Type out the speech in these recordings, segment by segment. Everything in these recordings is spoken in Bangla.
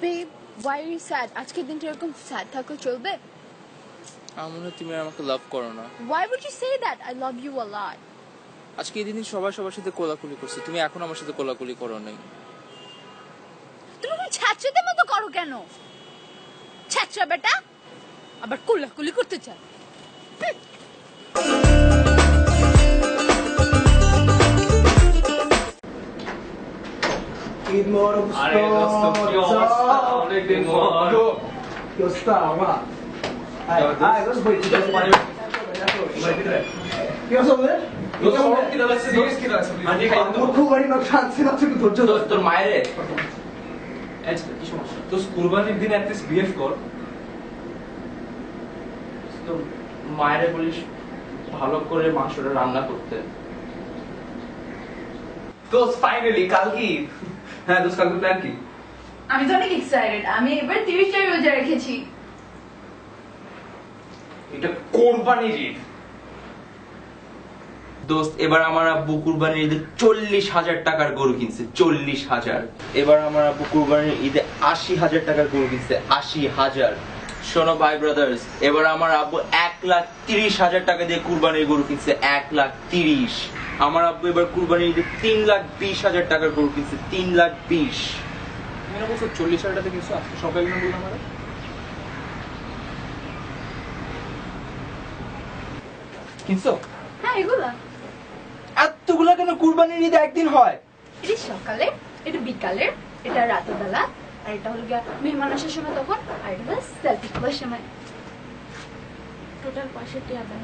Babe, why are you sad? আজকের দিনটা এরকম sad থাকলে চলবে? আমার মনে হয় তুমি আর আমাকে লাভ করো না। Why would you say that? I love you a lot. আজকে এই দিনই সবাই সবার সাথে কোলাকুলি করছে, তুমি এখন আমার সাথে কোলাকুলি করো নাই। তুমি কোন ছাত্রদের মতো করো কেন? ছাত্র বেটা আবার কোলাকুলি করতে চায়। ঈদ মোবারক। আরে দোস্ত কি অবস্থা? অনেকদিন পর। কি অবস্থা বাবা? আয় আয় দোস্ত বই কি দোস্ত পানি কি অবস্থা বলে? দোস্ত সব কি দাঁড়াচ্ছে? দোস্ত কি দাঁড়াচ্ছে? আন্টি খাই তো। খুব বাড়ি না শান্তি না তুমি ধৈর্য ধর। দোস্ত তোর মায়ের কি সমস্যা? দোস্ত কুরবানির দিন অ্যাটলিস্ট বিহেভ কর। তোর মায়ের বলিস ভালো করে মাংসটা রান্না করতে। দোস্ত ফাইনালি কাল কি? হ্যাঁ দোস্ত কালকে প্ল্যান কি? আমি তো অনেক এক্সাইটেড। আমি এবার 30 টা রোজা রেখেছি। এটা কোরবানির ঈদ। দোস্ত এবার আমার আব্বু কুরবানির ঈদে 40,000 টাকার গরু কিনছে। 40,000। এবার আমার আব্বু কুরবানির ঈদে 80,000 টাকার গরু কিনছে। 80,000। শোনো ভাই ব্রাদার্স, এবার আমার আব্বু 1,30,000 টাকা দিয়ে কুরবানির গরু কিনছে। 1,30,000। আমার আব্বু এবার কুরবানির ঈদে 3,20,000 টাকার গরু কিনছে। 3,20,000। তুমি না বলছো 40,000 টাকা কিছু আজকে সকালে না বললাম আমারে? কিনছো? হ্যাঁ এগুলা। এতগুলা কেন কুরবানির ঈদে একদিন হয়? এটা সকালে, এটা বিকালে, এটা রাতের বেলা, আর এটা হলো গিয়া মেহমান আসার সময় তখন, আর এটা হলো সেলফি তোলার সময়। টোটাল 65,000 টাকা।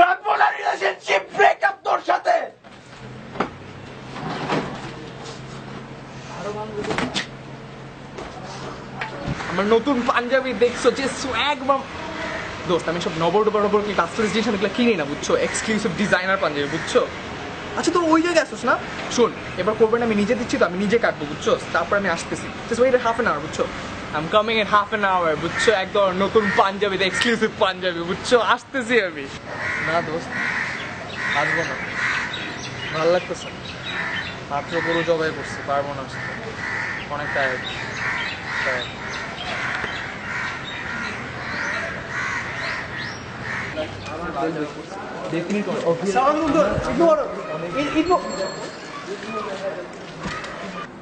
রাখবো না রিলেশনশিপ, ব্রেকআপ তোর সাথে। আমার নতুন পাঞ্জাবি দেখছো যে সোয়াগ বা দোস্ত আমি সব নবর কি কাস্টমাইজ জিনিস আমি এগুলো কিনি না, বুঝছো? এক্সক্লুসিভ ডিজাইনার পাঞ্জাবি, বুঝছো? আচ্ছা তোর ওই জায়গায় আসছিস না? শোন, এবার করবেন আমি নিজে দিচ্ছি তো, আমি নিজে কাটবো, বুঝছো? তারপর আমি আসতেছি, just wait half an hour, বুঝছো? I am coming in half an hour, বুঝছো? একদম নতুন পাঞ্জাবি, এক্সক্লুসিভ পাঞ্জাবি, বুঝছো? আসতেছি আমি। না দোস্ত আসবো না, ভালো লাগতেছে না। মাত্র গরু জবাই করছি, পারবো না আসতে, অনেক টায়ার্ড।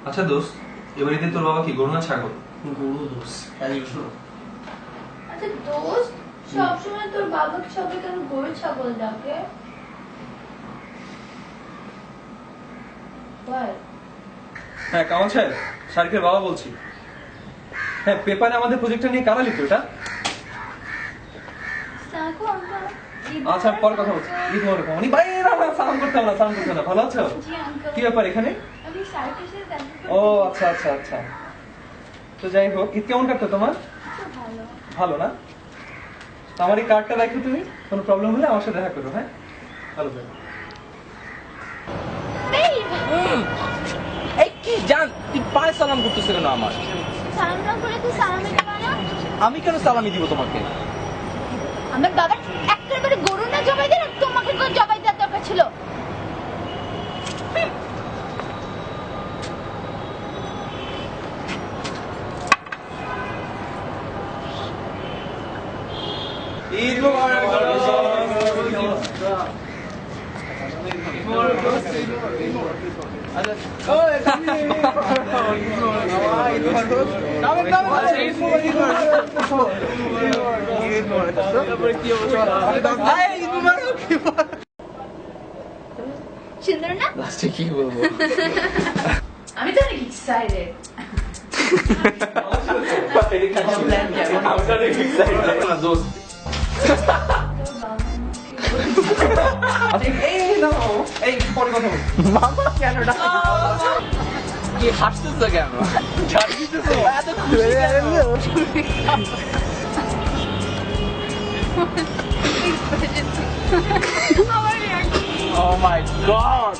আচ্ছা দোস্ত, এবার ঈদে তোর বাবা কি গরু না ছাগল? গরু দোস্ত আচ্ছা দোস্ত, সবসময় তোর বাবাকে সবাই কেন গরু ছাগল ডাকে? Why? হ্যাঁ কামাল সাহেব, শারিকের বাবা বলছি। হ্যাঁ পেপারে আমাদের প্রজেক্টটা নিয়ে কারা লিখলো এটা? সাকু আঙ্কেল। আচ্ছা পরে কথা বলছি। ঈদ মোবারক মামনি। ভাই না না সালাম করতে হবে না, সালাম করতে হবে না। ভালো আছো? জি আঙ্কেল। কি ব্যাপার এখানে? আমি সার্কের সাথে দেখা করতে। ও আচ্ছা আচ্ছা আচ্ছা। তো যাই হোক, ঈদ কেমন কাটতো তোমার? খুব ভালো। ভালো না? তো আমার এই কার্ডটা রাখো তুমি, কোনো প্রবলেম হলে আমার সাথে দেখা করো। হ্যাঁ ভালো থাকো। এই কি জান, তুই পায়ে সালাম করতেছ কেন আমার? সালাম না করে তুই সালামি দিবা না? আমি কেন সালামি দিব তোমাকে? আমার বাবা একেবারে গরু না জবাই দিল, তোমাকে কোন জবাই দেওয়ার দরকার ছিল? ঈদ মোবারক। সুন্দর না? লাস্টে কি বলবো? আমি তো অনেক এক্সাইটেড। দোস্ত এই পরে কথা বলছি। মামা কেন ডাকে? কি হাসতেছ কেন? ঝাড় দিতেছ? এত খুশি কেন? আমার Oh my god!